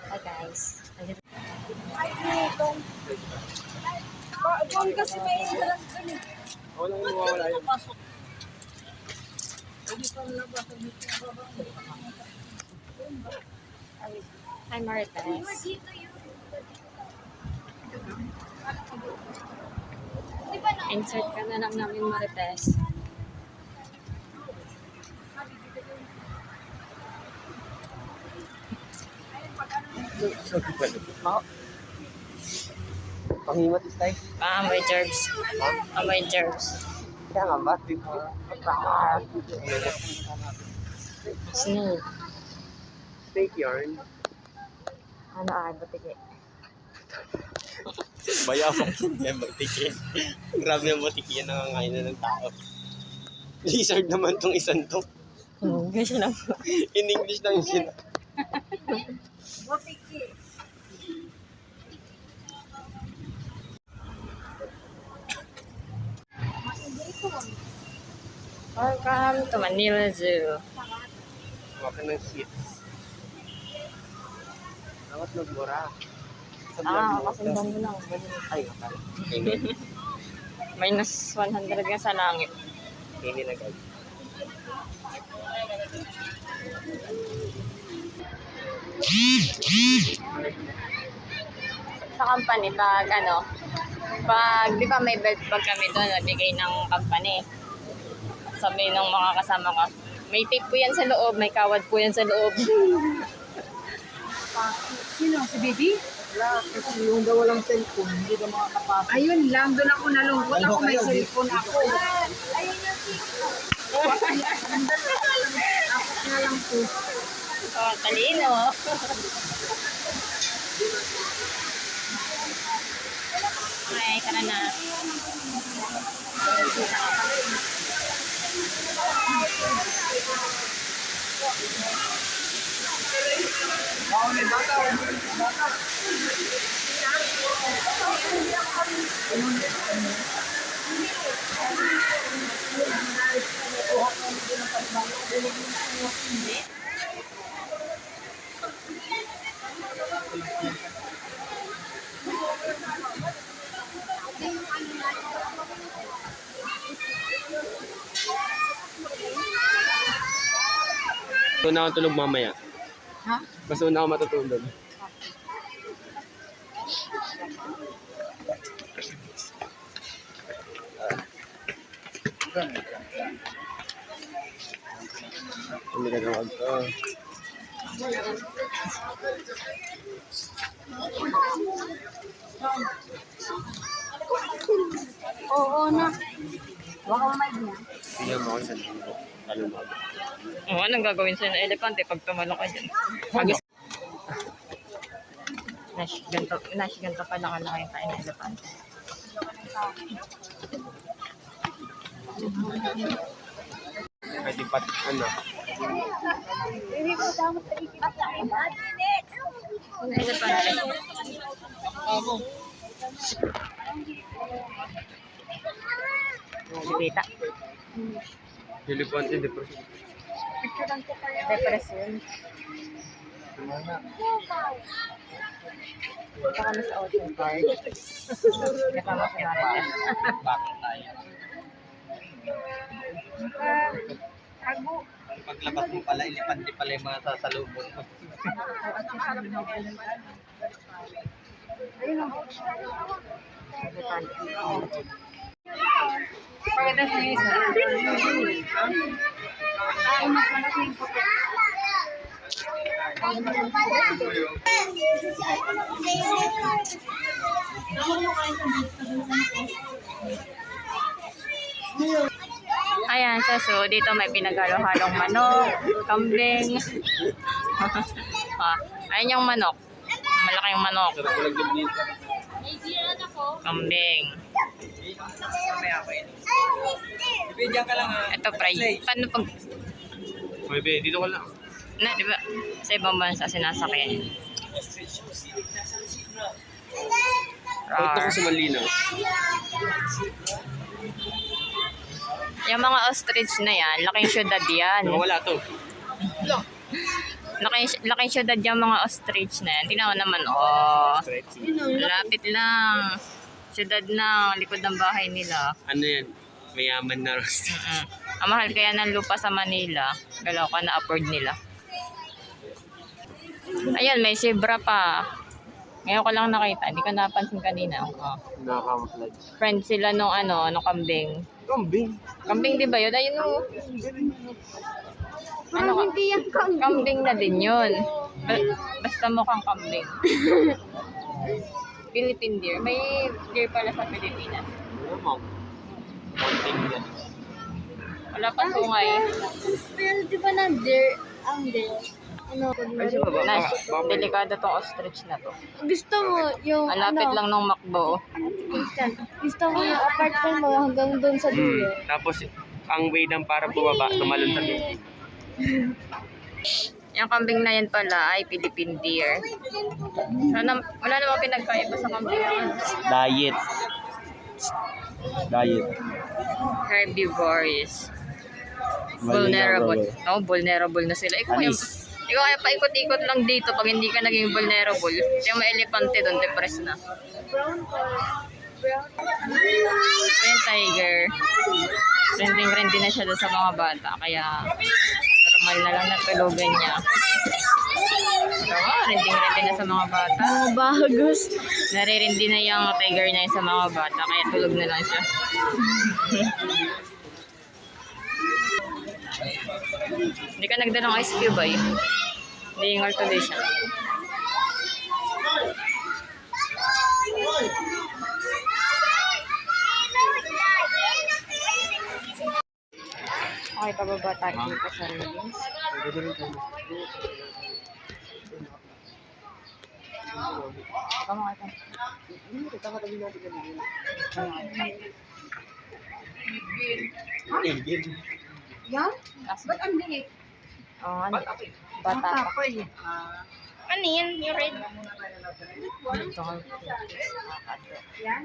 Hi guys. Ay, itong. Doon kasi may interest dun eh. Walang mawawala yun. Hi Marites. Insert ka na lang namin Marites. Panghimat is tayo. May germs. May germs. Kaya nga ba? Snake. Snake yarn. Ano batigi? Mayabang yan, batiki. Grabe yung batiki yan, nangangain na ng tao. Lizard naman tong isang to. Kasi lang. In English lang sila. Botiki. Welcome to Manila Zoo. Maka ng seats. Dapat nagmura. Kasundan mo lang. Ay, okay. Minus 100 nga sa langit. Hindi na guys. Sa company, pag di ba may belt bag kami doon, nabigay ng company. Sabi ng mga kasama ko, may tape po yan sa loob, may kawad po yan sa loob. Sino? Si Baby? Wala, kasi yung daw walang cellphone, hindi na makakapasok. Ayun lang, doon ako nalungkot. Ako may cellphone ako. Ayun yung ako na lang po. Oh, talino. Okay, tara na. Ito na ako tulog mamaya. Ha? Mas una ako matutulog. Hindi ka gawag ko. Oo na. Baka may niya. Bigyan mo ako sa linggo. Kalumag. Oh, anong gagawin sa'yo ng elepante pag tumalo ka dyan? Agos. Ganito pa lang ang yung kain ng elepante. Pwede pat, ano? Ano elepante? Sibita. Hilipante, depression. Picturean ko kayo. Depression. Punta kami sa Ocean Park. Kasama si Marites. Bakit tayo? Tago. Paglabas mo pala, ilipandi pala yung mga sasalubong mo. Ayun ako. Pagkatapos ng isa. Ay, mas malaki yung puti. Ayan, so dito may pinaghalo-halong manok, kambing. Ayan yung manok. Malaking manok. Sarap mo lang din dito. Kambing. Bibigyan ka lang ha. Ito, fry. Paano pag... Bebe, dito ka lang. Na, di ba? Sa ibang bansa sinasakyan. Bakit ako Rar. sa Malinaw? Yung mga ostrich na yan, laking syudad yan. Wala to. Laking syudad yung mga ostrich na yan. Tingnan mo naman, oh. Stretchy. Lapit lang. Syudad na, likod ng bahay nila. Ano yan? Mayaman na roast. Ang mahal kaya ng lupa sa Manila. Galaw ka na afford nila. Ayan, may zebra pa. Ngayon ko lang nakita. Hindi ko napansin kanina. Oh. Nakakamuflage. Friend sila nung nung kambing. Kambing. Kambing di ba yun? Ayun oh. Parang hindi yan kang. Kambing na din yun. Basta mukhang kambing. Philippine deer. May deer pala sa Pilipinas. Ano mo? Konting yan. Wala pa sungay. Pero di ba na deer? Ang deer. Ano? Ay, siya ba? Na, Baka- delikado tong ostrich na to. Gusto mo yung Ang lapit lang nung makbo. Gusto mo yung apartment mo hanggang doon sa dulo. Tapos, ang way ng para bumaba, tumalon sa tubig. Yung kambing na yan pala ay Philippine deer. Wala namang pinagkaiba sa kambing na yan. Diet. Herbivorous. Vulnerable. Oh, vulnerable na sila. Ikaw kaya paikot-ikot lang dito pag hindi ka naging vulnerable. Yung may elepante doon, depressed na. Yung tiger. Trending na siya doon sa mga bata. Kaya normal na lang na tulugan niya. Trending na sa mga bata. Mga bagos. Naririndi na yung tiger na yun sa mga bata. Kaya tulog na lang siya. Hindi ka nagdalang ice cube ay. Hindi yung tuloy siya. Okay, pababa tayo dito sa readings. Tama ka ito. Yan? Ba't ang liit? Oh, ano? Bata pa. Ano yan? Yung red? Ito ang Yan?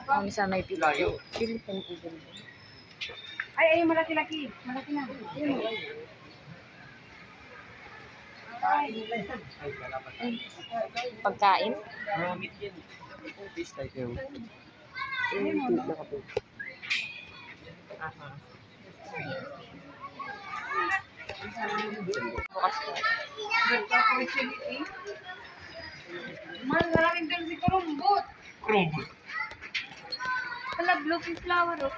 Ang isa may Philippine Eagle. Ay, malaki-laki. Malaki na. Ayun. Pagkain? Aha. Bukas ko. Mahal, maraming doon si Kurumbot. Krumbo. Hala, blue flower. Oh.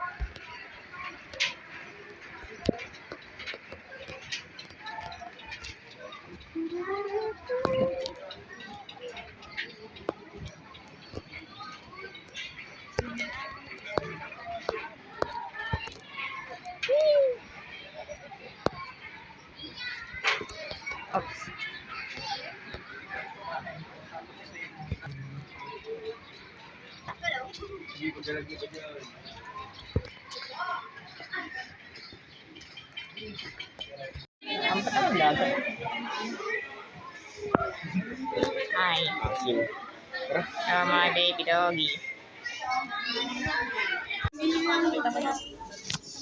Oops. Ang patang dagat. Hi. Mga baby doggy.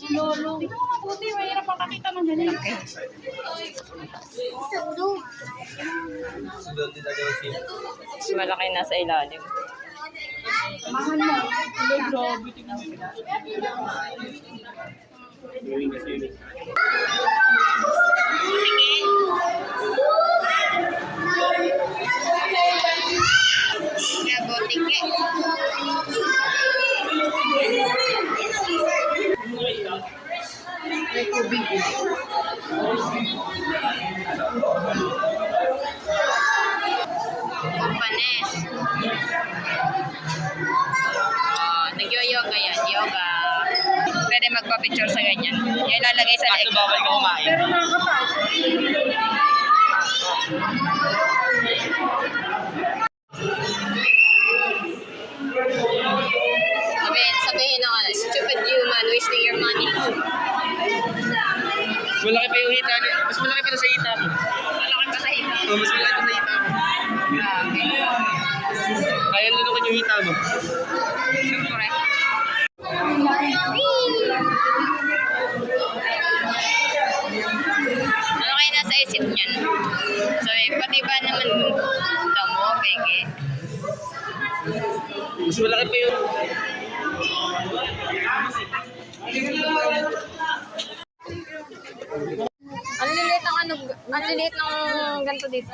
Si Lolo. Tingnan mo mabuti, mahirap ang kakita ng ganyan. Mas malaki na sa ilalim. Mahal mo. Grabe, tingnan mo. May tubig eh. Kumpanes. Nag-yoga yan. Yoga. Pwede magpa-picture sa ganyan. Yan ilalagay sa leg. Kaso bawal ka kumain. Pero nakakatawa. Sabihin ng ano, stupid human wasting your money. Mas malaki pa yung hita niya. Mas malaki pa na sa hita mo. Malaki pa sa hita. Oh, mas malaki pa sa hita mo. Kaya lunukin yung hita mo. Siyempre. Ano kayo nasa isip niyan? So, pati ba naman damo, peke? Mas malaki pa yung... Ang liliit ng ganito dito.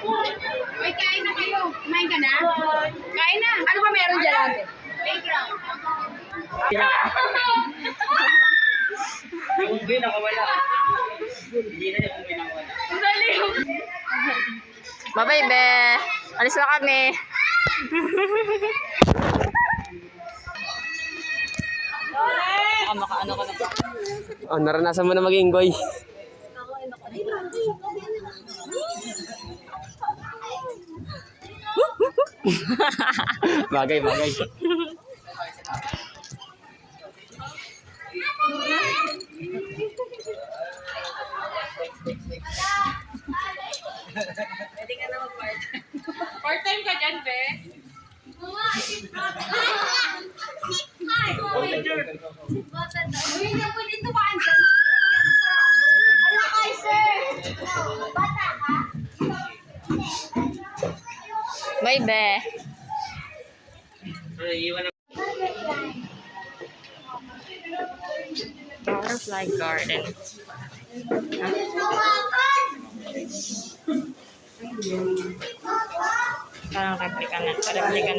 Uy, kain na kayo. Kumain ka na? Kain na. Ano ba meron dyan ate? Playground. Yung unggoy nakawala. Hindi na yung unggoy nakawala. Bye-bye, be. Alis na kami. Makaano ka na. Oh, naranasan mo na maging unggoy. Bagay. Pwede ka na mag-part-time. Part-time ka dyan, be? Uy, hindi ako dito ba? Ano kayo, sir? Bata ka? Bye, be. Butterfly garden. Parang replika na lang yan.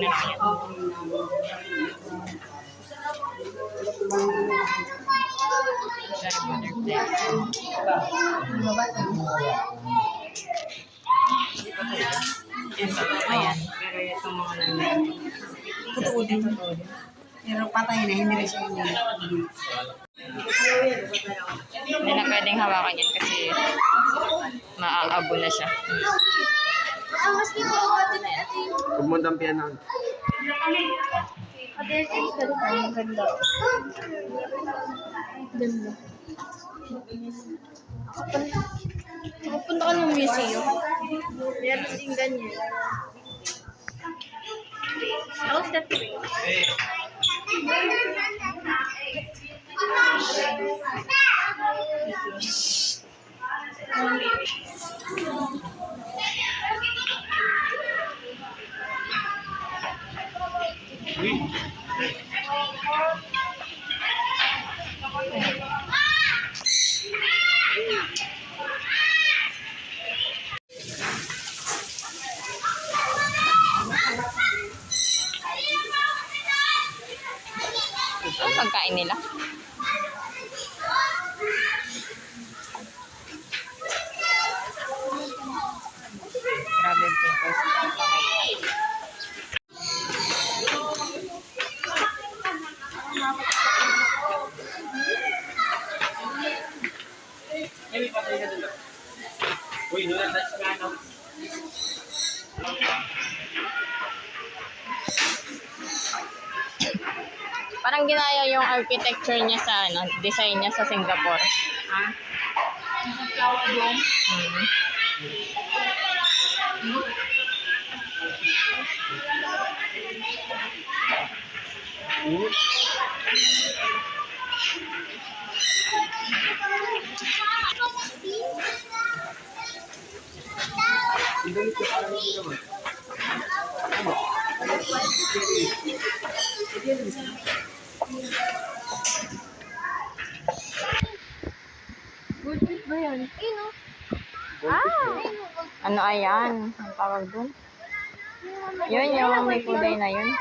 Ayan. Pero itong mga nandun. Totoo din. Pero patay na, hindi rin siya Hindi na pwedeng hawakan yan kasi maaabo na siya. Huwag mo dampian na. Pupunta ka ng museum. Meron din ganyan. How's that way? Ang pagkain nila. Grabe yung pimples. Uy, doon na ka na. Parang ginaya yung architecture niya sa design niya sa Singapore. Ah? Sa flower dome? Bullshit ba yan? Ayun, Ano ayan? Ang tawag dun? Yun, yung may kulay na yun.